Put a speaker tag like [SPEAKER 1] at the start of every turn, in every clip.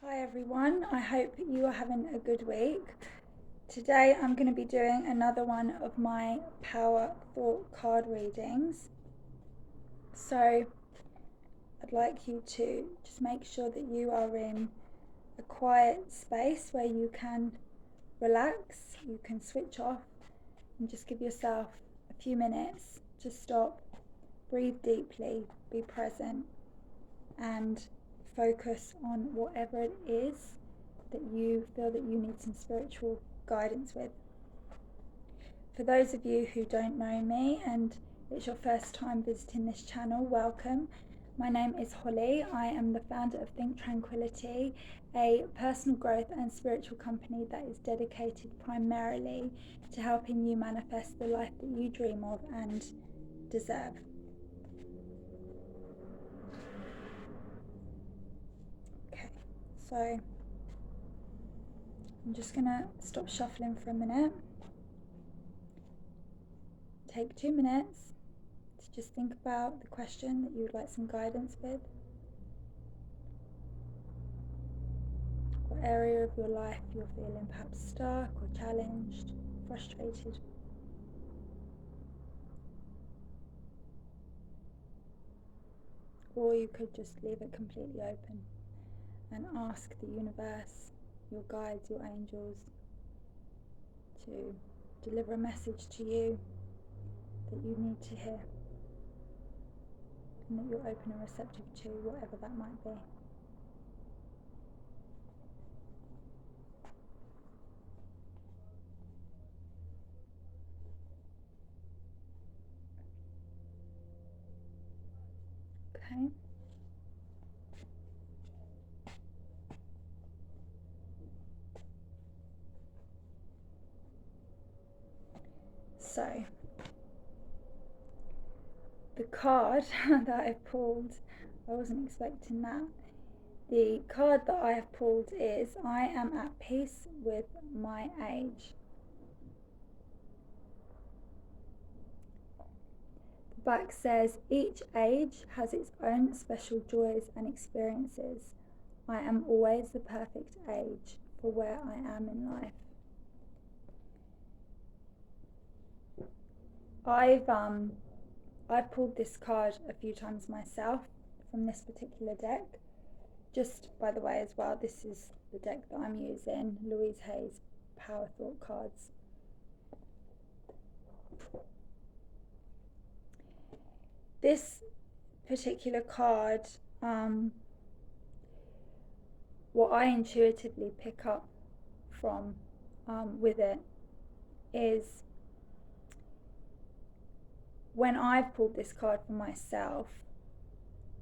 [SPEAKER 1] Hi everyone, I hope you are having a good week. Today I'm going to be doing another one of my Power Thought card readings. So I'd like you to just make sure that you are in a quiet space where you can relax, you can switch off, and just give yourself a few minutes to stop, breathe deeply, be present, and focus on whatever it is that you feel that you need some spiritual guidance with. For those of you who don't know me and it's your first time visiting this channel, welcome. My name is Holly. I am the founder of Think Tranquility, a personal growth and spiritual company that is dedicated primarily to helping you manifest the life that you dream of and deserve. Okay, so I'm just going to stop shuffling for a minute. Take 2 minutes to just think about the question that you would like some guidance with. What area of your life you're feeling perhaps stuck or challenged, frustrated. Or you could just leave it completely open and ask the universe, your guides, your angels, to deliver a message to you that you need to hear and that you're open and receptive to, whatever that might be. Okay. So, the card that I pulled, I wasn't expecting that. The card that I have pulled is I am at peace with my age. The back says each age has its own special joys and experiences. I am always the perfect age for where I am in life. I've pulled this card a few times myself from this particular deck. Just by the way as well, this is the deck that I'm using, Louise Hay's Power Thought cards. This particular card, what I intuitively pick up from with it is when I've pulled this card for myself,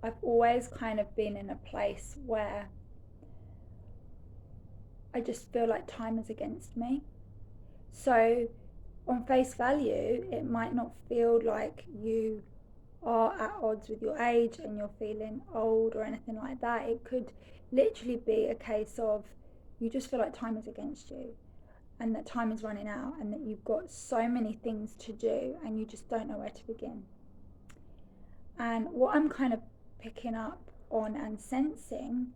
[SPEAKER 1] I've always kind of been in a place where I just feel like time is against me. So on face value, it might not feel like you are at odds with your age and you're feeling old or anything like that. It could literally be a case of you just feel like time is against you and that time is running out and that you've got so many things to do and you just don't know where to begin. And what I'm kind of picking up on and sensing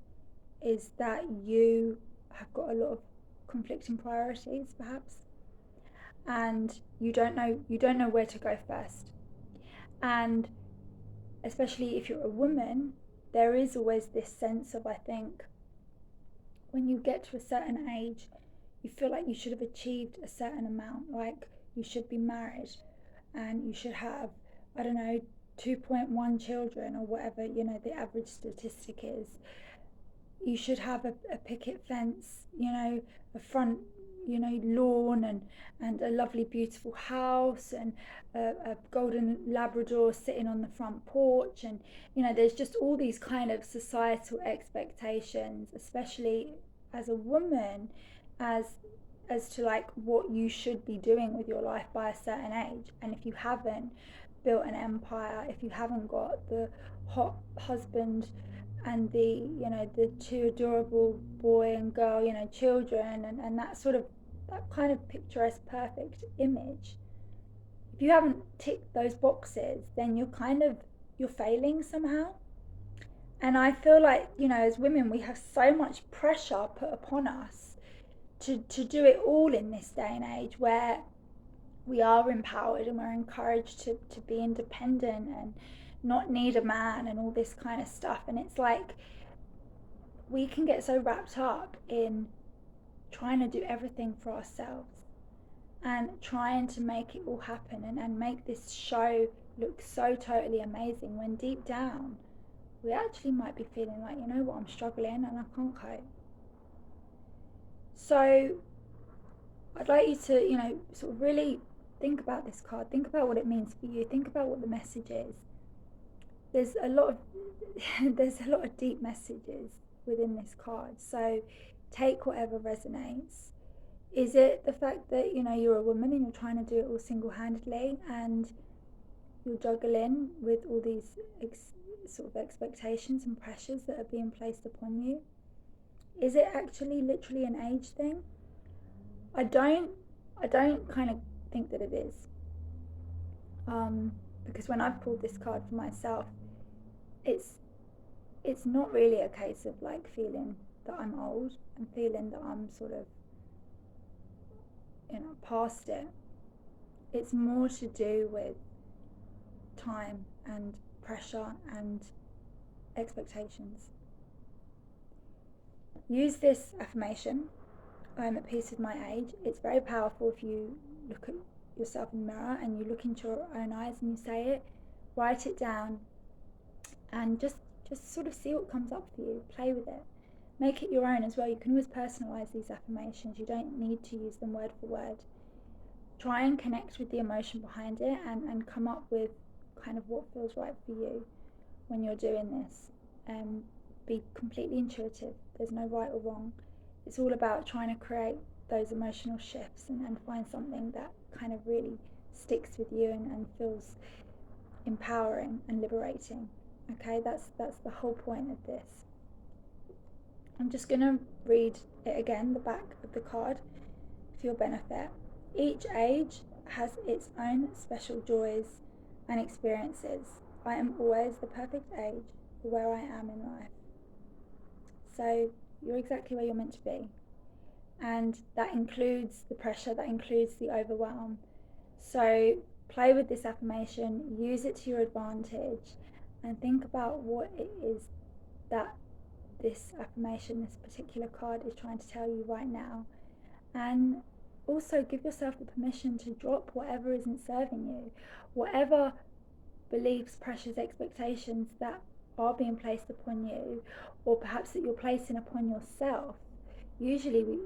[SPEAKER 1] is that you have got a lot of conflicting priorities perhaps, and you don't know where to go first. And especially if you're a woman, there is always this sense of, I think, when you get to a certain age, you feel like you should have achieved a certain amount, like you should be married and you should have, I don't know, 2.1 children or whatever, the average statistic is. You should have a picket fence, a front, lawn and a lovely beautiful house and a golden Labrador sitting on the front porch. And, there's just all these kind of societal expectations, especially as a woman, as to like what you should be doing with your life by a certain age. And if you haven't built an empire, if you haven't got the hot husband and the two adorable boy and girl, children, and that sort of, that kind of picturesque perfect image, if you haven't ticked those boxes, then you're failing somehow. And I feel like, as women, we have so much pressure put upon us to do it all in this day and age where we are empowered and we're encouraged to be independent and not need a man and all this kind of stuff. And it's like we can get so wrapped up in trying to do everything for ourselves and trying to make it all happen and make this show look so totally amazing when deep down we actually might be feeling like, I'm struggling and I can't cope. So I'd like you to, sort of really think about this card. Think about what it means for you. Think about what the message is. There's a lot of there's a lot of deep messages within this card. So take whatever resonates. Is it the fact that you're a woman and you're trying to do it all single-handedly and you're juggling with all these sort of expectations and pressures that are being placed upon you? Is it actually literally an age thing? I don't kind of think that it is. Because when I've pulled this card for myself, it's not really a case of like feeling that I'm old and feeling that I'm sort of past it. It's more to do with time and pressure and expectations. Use this affirmation. I'm at peace with my age. It's very powerful if you look at yourself in the mirror and you look into your own eyes and you say it. Write it down and just sort of see what comes up for you. Play with it. Make it your own as well. You can always personalize these affirmations. You don't need to use them word for word. Try and connect with the emotion behind it and come up with kind of what feels right for you when you're doing this. Be completely intuitive. There's no right or wrong. It's all about trying to create those emotional shifts and find something that kind of really sticks with you and feels empowering and liberating. Okay, that's the whole point of this. I'm just going to read it again, the back of the card, for your benefit. Each age has its own special joys and experiences. I am always the perfect age for where I am in life. So you're exactly where you're meant to be. And that includes the pressure, that includes the overwhelm. So play with this affirmation, use it to your advantage, and think about what it is that this affirmation, this particular card, is trying to tell you right now. And also give yourself the permission to drop whatever isn't serving you, whatever beliefs, pressures, expectations that are being placed upon you, or perhaps that you're placing upon yourself. Usually,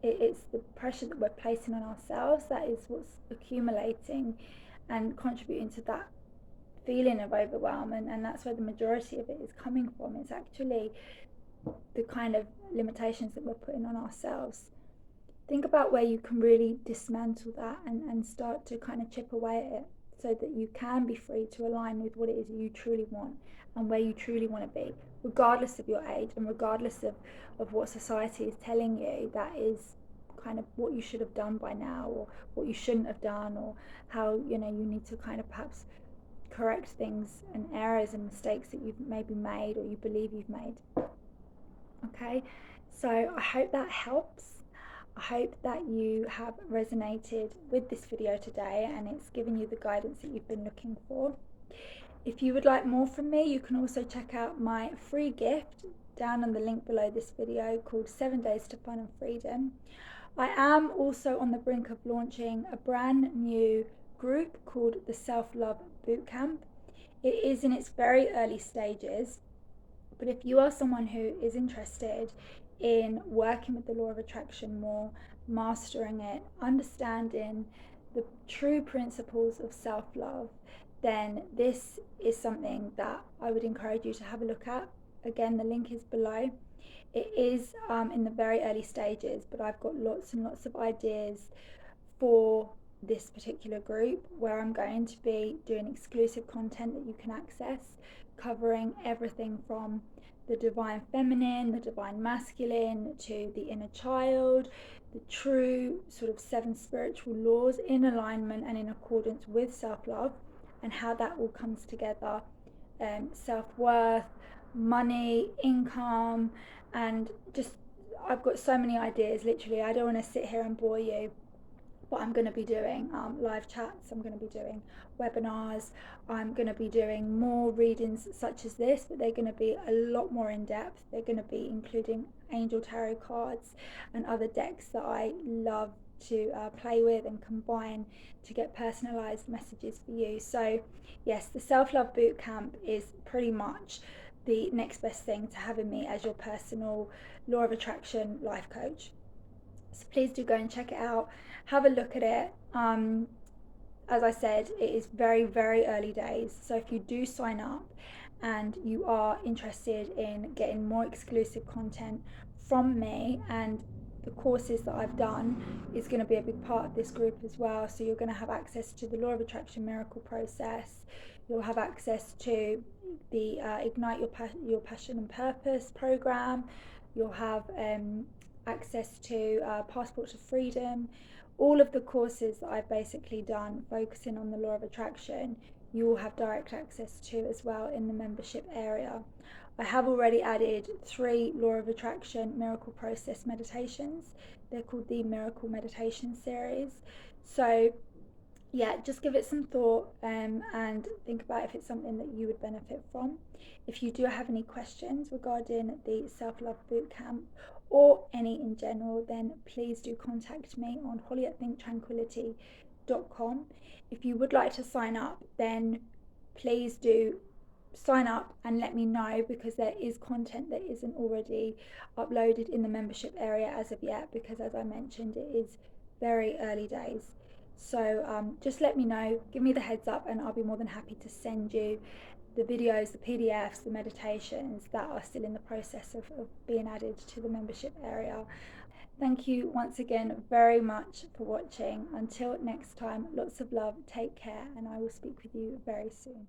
[SPEAKER 1] it's the pressure that we're placing on ourselves that is what's accumulating and contributing to that feeling of overwhelm, and that's where the majority of it is coming from. It's actually the kind of limitations that we're putting on ourselves. Think about where you can really dismantle that and start to kind of chip away at it so that you can be free to align with what it is you truly want and where you truly want to be, regardless of your age and regardless of what society is telling you that is kind of what you should have done by now or what you shouldn't have done, or how you need to kind of perhaps correct things and errors and mistakes that you've maybe made or you believe you've made. Okay, so I hope that helps. I hope that you have resonated with this video today and it's given you the guidance that you've been looking for. If you would like more from me, you can also check out my free gift down on the link below this video called 7 Days to Fun and Freedom. I am also on the brink of launching a brand new group called the Self-Love Bootcamp. It is in its very early stages, but if you are someone who is interested in working with the law of attraction more, mastering it, understanding the true principles of self-love, then this is something that I would encourage you to have a look at. Again, the link is below. It is in the very early stages, but I've got lots and lots of ideas for this particular group where I'm going to be doing exclusive content that you can access, covering everything from the divine feminine, the divine masculine, to the inner child, the true sort of 7 spiritual laws in alignment and in accordance with self-love, and how that all comes together, self-worth, money, income, and just I've got so many ideas. Literally, I don't want to sit here and bore you. But I'm going to be doing live chats, I'm going to be doing webinars, I'm going to be doing more readings such as this, but they're going to be a lot more in depth. They're going to be including angel tarot cards and other decks that I love to play with and combine to get personalized messages for you. So yes, the self-love boot camp is pretty much the next best thing to having me as your personal law of attraction life coach. So please do go and check it out, have a look at it. As I said, it is very, very early days. So if you do sign up and you are interested in getting more exclusive content from me, and the courses that I've done is going to be a big part of this group as well. So you're going to have access to the Law of Attraction Miracle Process. You'll have access to the Ignite Your Passion and Purpose program. You'll have access to Passport to Freedom. All of the courses that I've basically done focusing on the law of attraction, you will have direct access to as well in the membership area. I have already added 3 law of attraction miracle process meditations. They're called the Miracle Meditation series. So yeah, just give it some thought and think about if it's something that you would benefit from. If you do have any questions regarding the self-love bootcamp or any in general, then please do contact me on holly@thinktranquility.com. If you would like to sign up, then please do sign up and let me know, because there is content that isn't already uploaded in the membership area as of yet, because as I mentioned, it is very early days. So just let me know, give me the heads up, and I'll be more than happy to send you the videos, the PDFs, the meditations that are still in the process of being added to the membership area. Thank you once again very much for watching. Until next time, lots of love, take care, and I will speak with you very soon.